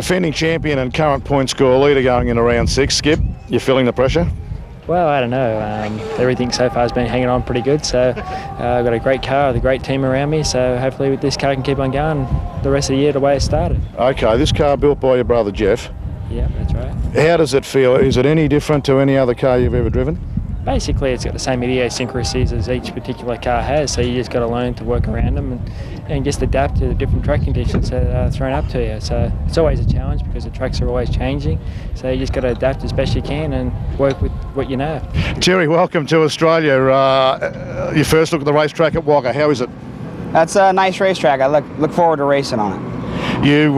defending champion and current point score leader going into round 6, Skip. You feeling the pressure? Well, I don't know. Everything so far has been hanging on pretty good. So I've got a great car with a great team around me. So hopefully this car can keep on going the rest of the year the way it started. Okay, this car built by your brother Jeff. Yeah, that's right. How does it feel? Is it any different to any other car you've ever driven? Basically, it's got the same idiosyncrasies as each particular car has. So you just got to learn to work around them and just adapt to the different track conditions that are thrown up to you. So it's always a challenge because the tracks are always changing. So you just got to adapt as best you can and work with what you know. Terry, welcome to Australia. Your first look at the racetrack at Wagga. How is it? That's a nice racetrack. I look forward to racing on it. You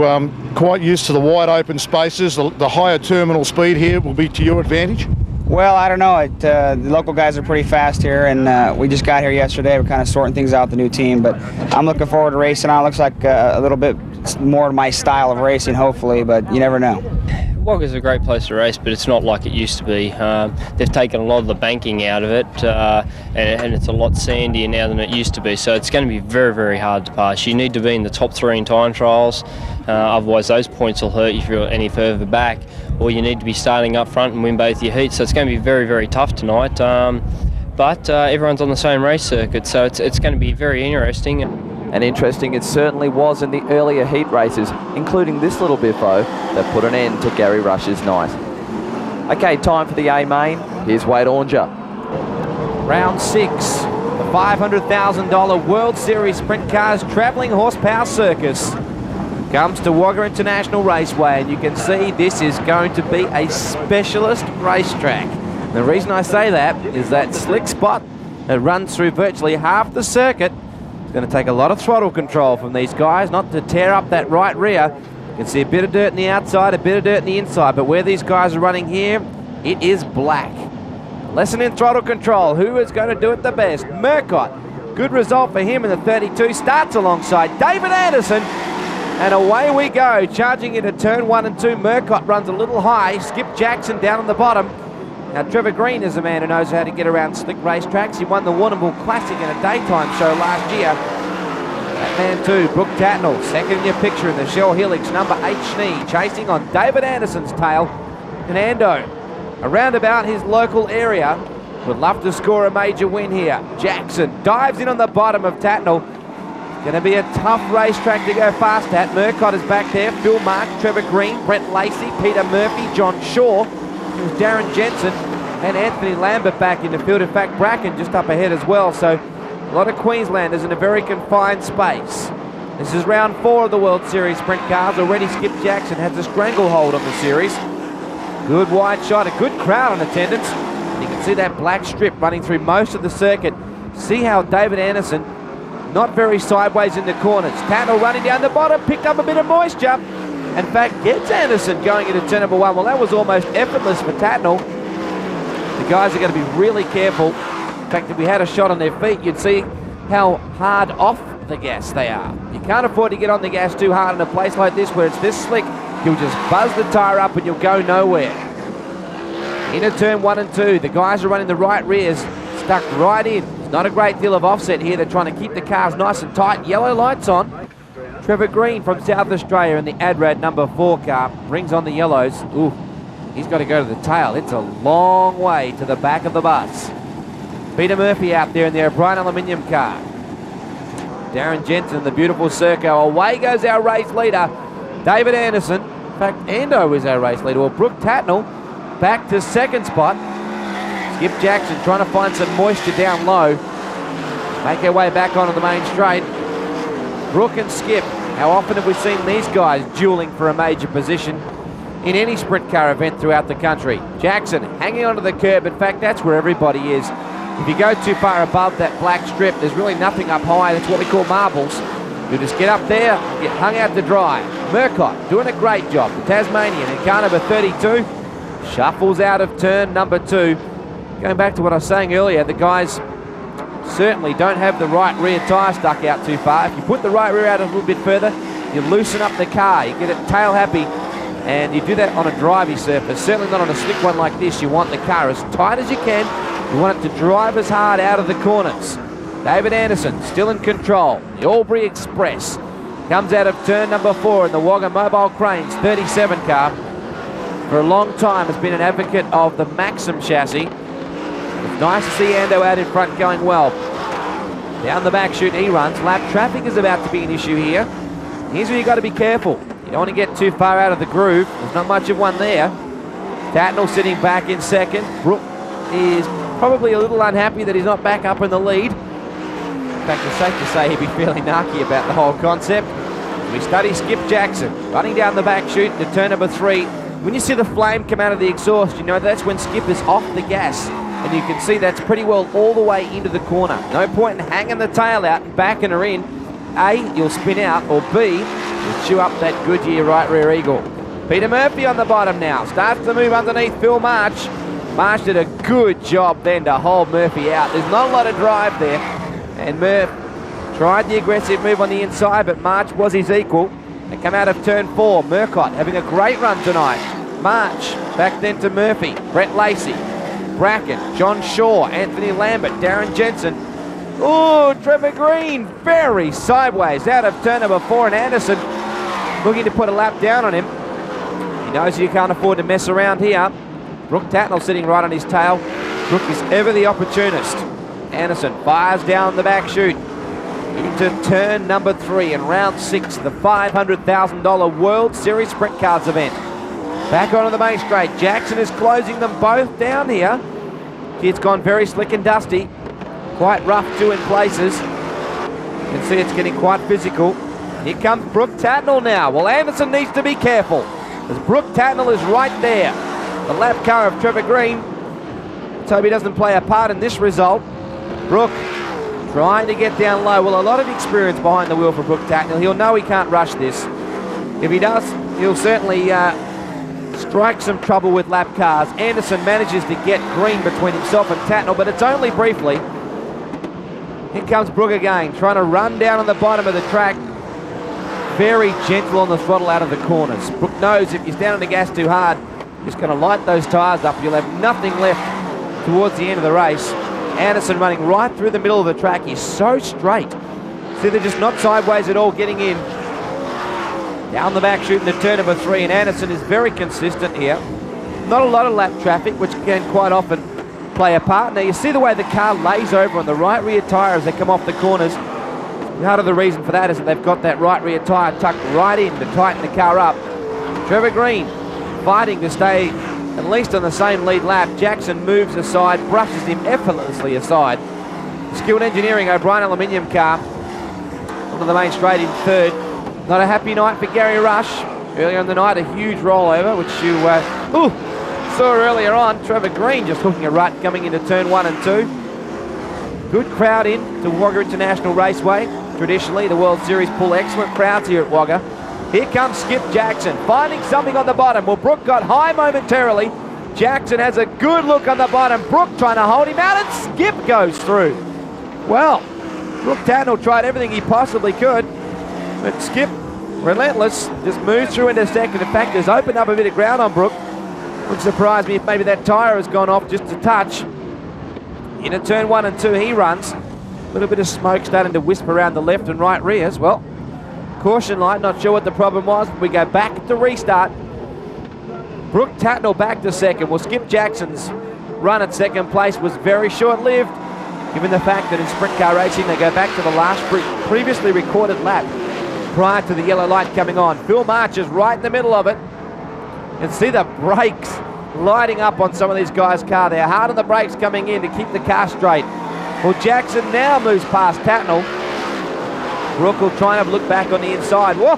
quite used to the wide open spaces. The higher terminal speed here will be to your advantage? Well, I don't know. The local guys are pretty fast here, and we just got here yesterday. We're kind of sorting things out with the new team, but I'm looking forward to racing on. It looks like a little bit more my style of racing, hopefully, but you never know. Wagga's a great place to race, but it's not like it used to be. They've taken a lot of the banking out of it, and it's a lot sandier now than it used to be, so it's going to be very, very hard to pass. You need to be in the top 3 in time trials, otherwise those points will hurt you if you're any further back, or you need to be starting up front and win both your heats, so it's going to be very, very tough tonight. But everyone's on the same race circuit, so it's going to be very interesting. And interesting it certainly was in the earlier heat races, including this little biffo that put an end to Gary Rush's night. Okay, time for the A main. Here's Wade Ornger. Round 6, the $500,000 World Series Sprint Cars Travelling Horsepower Circus comes to Wagga International Raceway, and you can see this is going to be a specialist racetrack. The reason I say that is that slick spot that runs through virtually half the circuit. It's going to take a lot of throttle control from these guys not to tear up that right rear. You can see a bit of dirt on the outside, a bit of dirt on the inside, but where these guys are running here, it is black. Lesson in throttle control. Who is going to do it the best? Murcott. Good result for him in the 32. Starts alongside David Anderson. And away we go. Charging into turn 1 and 2. Murcott runs a little high. Skip Jackson down on the bottom. Now, Trevor Green is a man who knows how to get around slick racetracks. He won the Warrnambool Classic in a daytime show last year. That man too, Brooke Tatnall, second in your picture in the Shell Helix, number 8 Schnee, chasing on David Anderson's tail. And Ando, around about his local area, would love to score a major win here. Jackson dives in on the bottom of Tatnall. Going to be a tough racetrack to go fast at. Murcott is back there, Phil Marks, Trevor Green, Brent Lacey, Peter Murphy, John Shaw. There's Darren Jensen and Anthony Lambert back in the field. In fact, Bracken just up ahead as well. So a lot of Queenslanders in a very confined space. This is round 4 of the World Series Sprint Cars. Already Skip Jackson has a stranglehold on the series. Good wide shot, a good crowd in attendance. You can see that black strip running through most of the circuit. See how David Anderson, not very sideways in the corners. Tatnall running down the bottom, picked up a bit of moisture. In fact, gets Anderson going into turn number 1. Well, that was almost effortless for Tatnall. The guys are going to be really careful. In fact, if we had a shot on their feet, you'd see how hard off the gas they are. You can't afford to get on the gas too hard in a place like this where it's this slick. You'll just buzz the tyre up and you'll go nowhere. Into turn 1 and 2. The guys are running the right rears, stuck right in. There's not a great deal of offset here. They're trying to keep the cars nice and tight. Yellow lights on. Trevor Green from South Australia in the Adrad number 4 car brings on the yellows. Ooh, he's got to go to the tail. It's a long way to the back of the bus. Peter Murphy out there in the O'Brien aluminium car. Darren Jensen, the beautiful Serco. Away goes our race leader, David Anderson. In fact, Ando is our race leader. Well, Brooke Tatnall back to second spot. Skip Jackson trying to find some moisture down low. Make our way back onto the main straight. Brooke and Skip, how often have we seen these guys dueling for a major position in any sprint car event throughout the country? Jackson hanging onto the curb. In fact, that's where everybody is. If you go too far above that black strip, there's really nothing up high. That's what we call marbles. You just get up there, get hung out to dry. Murcott doing a great job. The Tasmanian in car number 32 shuffles out of turn number 2. Going back to what I was saying earlier, the guys certainly don't have the right rear tyre stuck out too far. If you put the right rear out a little bit further, you loosen up the car, you get it tail happy, and you do that on a drivey surface, certainly not on a slick one like this. You want the car as tight as you can. You want it to drive as hard out of the corners. David Anderson still in control. The Albury Express Comes out of turn number 4 in the Wagga Mobile Cranes 37 car. For a long time has been an advocate of the Maxim chassis. It's nice to see Ando out in front going well. Down the back chute he runs. Lap traffic is about to be an issue here. Here's where you've got to be careful. You don't want to get too far out of the groove. There's not much of one there. Tatnall sitting back in second. Brook is probably a little unhappy that he's not back up in the lead. In fact, it's safe to say he'd be fairly narky about the whole concept. We study Skip Jackson running down the back chute to turn number 3. When you see the flame come out of the exhaust, you know that's when Skip is off the gas. And you can see that's pretty well all the way into the corner. No point in hanging the tail out and backing her in. A, you'll spin out, or B, you'll chew up that Goodyear right rear eagle. Peter Murphy on the bottom now. Starts to move underneath Phil March. March did a good job then to hold Murphy out. There's not a lot of drive there. And Murph tried the aggressive move on the inside, but March was his equal. They come out of turn 4. Murcott having a great run tonight. March back then to Murphy. Brett Lacey. Bracken. John Shaw. Anthony Lambert. Darren Jensen. Oh, Trevor Green. Very sideways out of turn number 4. And Anderson looking to put a lap down on him. He knows you can't afford to mess around here. Brooke Tatnall sitting right on his tail. Brooke is ever the opportunist. Anderson fires down the back chute into turn number 3 in round 6 of the $500,000 World Series Sprint Cars event. Back onto the main straight. Jackson is closing them both down here. It's gone very slick and dusty. Quite rough too in places. You can see it's getting quite physical. Here comes Brooke Tatnall now. Well, Anderson needs to be careful, as Brooke Tatnall is right there. The lap car of Trevor Green. Toby doesn't play a part in this result. Brooke trying to get down low. Well, a lot of experience behind the wheel for Brooke Tatnall. He'll know he can't rush this. If he does, he'll certainly strike some trouble with lap cars. Anderson manages to get Green between himself and Tatnall, but it's only briefly. Here comes Brooke again, trying to run down on the bottom of the track. Very gentle on the throttle out of the corners. Brooke knows if you stand on the gas too hard, just going to light those tyres up. You'll have nothing left towards the end of the race. Anderson running right through the middle of the track. He's so straight. See, they're just not sideways at all, getting in. Down the back chute into turn number 3, and Anderson is very consistent here. Not a lot of lap traffic, which can quite often play a part. Now, you see the way the car lays over on the right rear tyre as they come off the corners. Part of the reason for that is that they've got that right rear tyre tucked right in to tighten the car up. Trevor Green fighting to stay at least on the same lead lap. Jackson moves aside, brushes him effortlessly aside. Skilled Engineering O'Brien aluminium car onto the main straight in 3rd. Not a happy night for Gary Rush. Earlier in the night, a huge rollover, which you saw earlier on. Trevor Green just hooking a rut coming into turn 1 and 2. Good crowd in to Wagga International Raceway. Traditionally, the World Series pull excellent crowds here at Wagga. Here comes Skip Jackson, finding something on the bottom. Well, Brooke got high momentarily. Jackson has a good look on the bottom. Brooke trying to hold him out, and Skip goes through. Well, Brooke Tatnall tried everything he possibly could, but Skip, relentless, just moves through into second. In fact, has opened up a bit of ground on Brooke. Wouldn't surprise me if maybe that tyre has gone off just a touch. Into turn 1 and 2 he runs. A little bit of smoke starting to wisp around the left and right rears. Well, caution light, not sure what the problem was. We go back to restart. Brooke Tatnall back to second. Well, Skip Jackson's run at second place was very short-lived, given the fact that in sprint car racing they go back to the last previously recorded lap prior to the yellow light coming on. Phil March is right in the middle of it. You can see the brakes lighting up on some of these guys' car. They're hard on the brakes coming in to keep the car straight. Well, Jackson now moves past Tatnall. Brooke will try and have a look back on the inside. Whoa!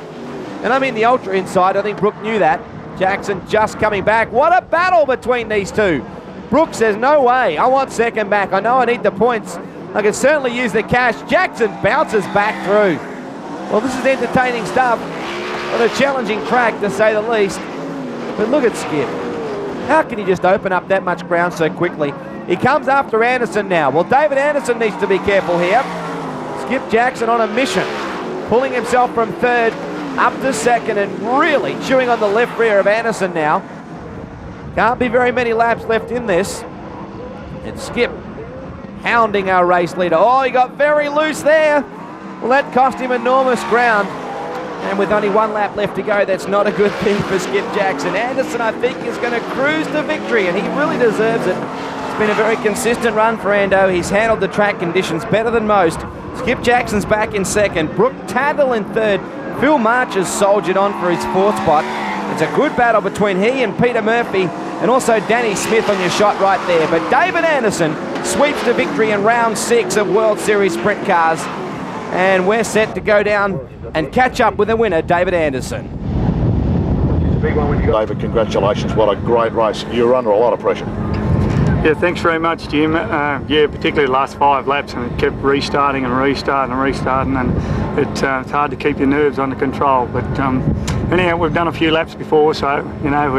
And I mean the ultra inside. I think Brooke knew that. Jackson just coming back. What a battle between these two. Brooke says, no way. I want second back. I know I need the points. I can certainly use the cash. Jackson bounces back through. Well, this is entertaining stuff on a challenging track, to say the least. But look at Skip. How can he just open up that much ground so quickly? He comes after Anderson now. Well, David Anderson needs to be careful here. Skip Jackson on a mission, pulling himself from 3rd up to 2nd and really chewing on the left rear of Anderson now. Can't be very many laps left in this. And Skip hounding our race leader. Oh, he got very loose there. Well, that cost him enormous ground. And with only 1 lap left to go, that's not a good thing for Skip Jackson. Anderson, I think, is going to cruise to victory, and he really deserves it. It's been a very consistent run for Ando. He's handled the track conditions better than most. Skip Jackson's back in second. Brooke Tandle in third. Phil March has soldiered on for his 4th spot. It's a good battle between he and Peter Murphy, and also Danny Smith on your shot right there. But David Anderson sweeps to victory in round 6 of World Series Sprint Cars. And we're set to go down and catch up with the winner, David Anderson. David, congratulations. What a great race. You were under a lot of pressure. Yeah, thanks very much, Jim. Yeah, particularly the last 5 laps, and it kept restarting and restarting and restarting, and it's hard to keep your nerves under control. But anyhow, we've done a few laps before, so you know,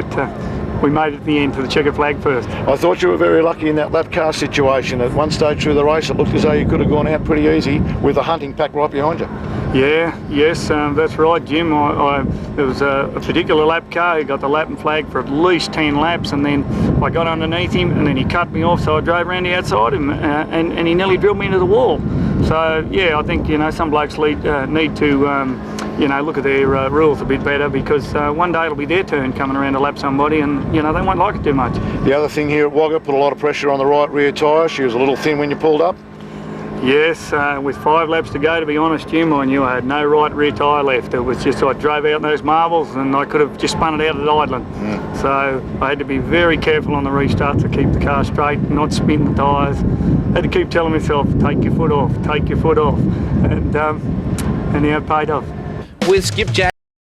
we made it at the end to the checkered flag first. I thought you were very lucky in that lap car situation. At one stage through the race, it looked as though you could have gone out pretty easy with the hunting pack right behind you. Yeah, yes, that's right, Jim. There was a particular lap car. He got the lap and flag for at least 10 laps, and then I got underneath him, and then he cut me off, so I drove around the outside him, and he nearly drilled me into the wall. So yeah, I think, you know, some blokes need to you know, look at their rules a bit better, because one day it'll be their turn coming around to lap somebody, and you know, they won't like it too much. The other thing here at Wagga put a lot of pressure on the right rear tyre. She was a little thin when you pulled up. Yes, with 5 laps to go, to be honest, Jim, I knew I had no right rear tyre left. It was just, I drove out in those marbles and I could have just spun it out at idling. So I had to be very careful on the restart to keep the car straight, not spin the tyres. I had to keep telling myself, take your foot off, take your foot off. And yeah, it paid off. With Skip Jackson.